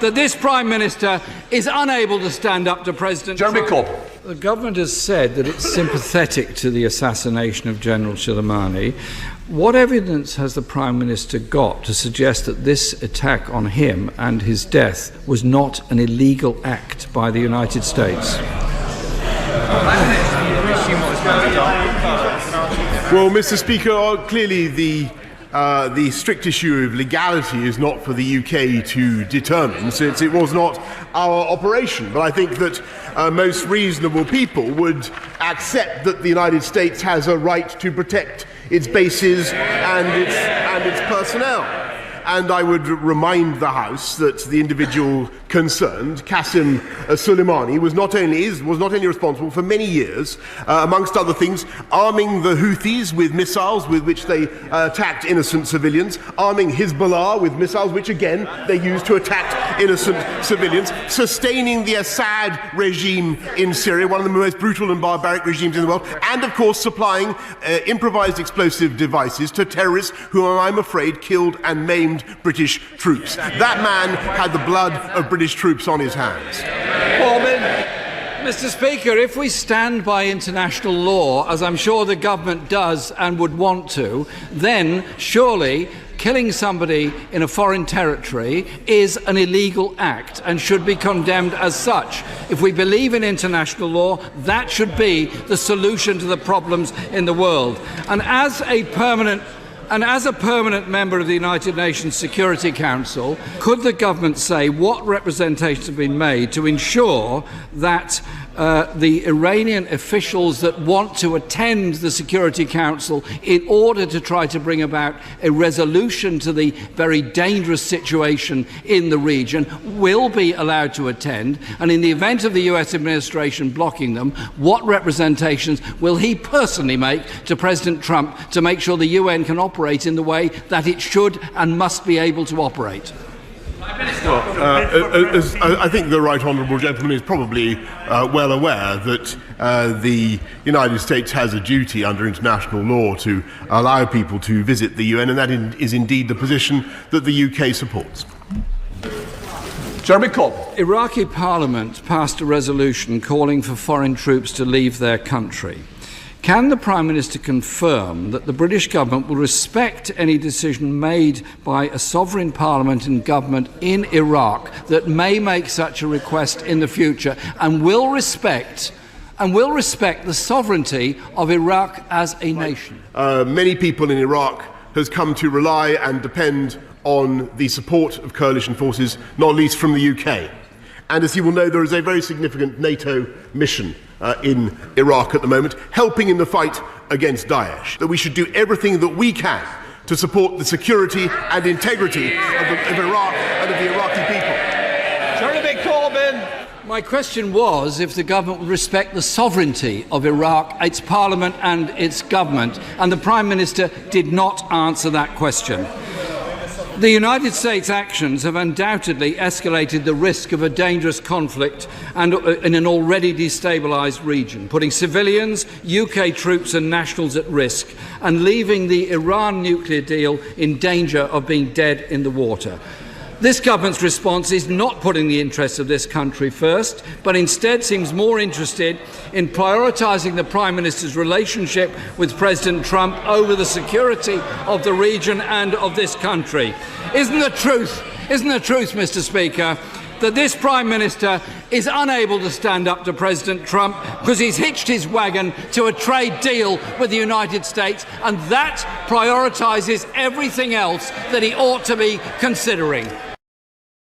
that this Prime Minister is unable to stand up to President Jeremy Trump. Corbyn. The government has said that it's sympathetic to the assassination of General Soleimani. What evidence has the Prime Minister got to suggest that this attack on him and his death was not an illegal act by the United States? Well, Mr. Speaker, clearly the strict issue of legality is not for the UK to determine, since it was not our operation. But I think that most reasonable people would accept that the United States has a right to protect its bases and its personnel. And I would remind the House that the individual concerned, Qasem Soleimani, was not only responsible for many years, amongst other things, arming the Houthis with missiles with which they attacked innocent civilians, arming Hezbollah with missiles which again they used to attack innocent civilians, sustaining the Assad regime in Syria, one of the most brutal and barbaric regimes in the world, and of course supplying improvised explosive devices to terrorists who, I'm afraid, killed and maimed British troops. That man had the blood of British troops on his hands. Mr. Speaker, if we stand by international law, as I'm sure the government does and would want to, then surely killing somebody in a foreign territory is an illegal act and should be condemned as such. If we believe in international law, that should be the solution to the problems in the world. And as a permanent member of the United Nations Security Council, could the government say what representations have been made to ensure that the Iranian officials that want to attend the Security Council in order to try to bring about a resolution to the very dangerous situation in the region will be allowed to attend? And in the event of the US administration blocking them, what representations will he personally make to President Trump to make sure the UN can operate in the way that it should and must be able to operate? Well, I think the right honourable gentleman is probably well aware that the United States has a duty under international law to allow people to visit the UN, and that is indeed the position that the UK supports. Jeremy Corbyn. Iraqi Parliament passed a resolution calling for foreign troops to leave their country. Can the Prime Minister confirm that the British government will respect any decision made by a sovereign parliament and government in Iraq that may make such a request in the future, and will respect the sovereignty of Iraq as a nation? Many people in Iraq has come to rely and depend on the support of coalition forces, not least from the UK. And as you will know, there is a very significant NATO mission in Iraq at the moment, helping in the fight against Daesh. That we should do everything that we can to support the security and integrity of Iraq and of the Iraqi people. Jeremy Corbyn. My question was if the government would respect the sovereignty of Iraq, its parliament and its government, and the Prime Minister did not answer that question. The United States' actions have undoubtedly escalated the risk of a dangerous conflict and in an already destabilised region, putting civilians, UK troops and nationals at risk and leaving the Iran nuclear deal in danger of being dead in the water. This government's response is not putting the interests of this country first, but instead seems more interested in prioritising the Prime Minister's relationship with President Trump over the security of the region and of this country. Isn't the truth, Mr. Speaker, that this Prime Minister is unable to stand up to President Trump because he's hitched his wagon to a trade deal with the United States, and that prioritises everything else that he ought to be considering?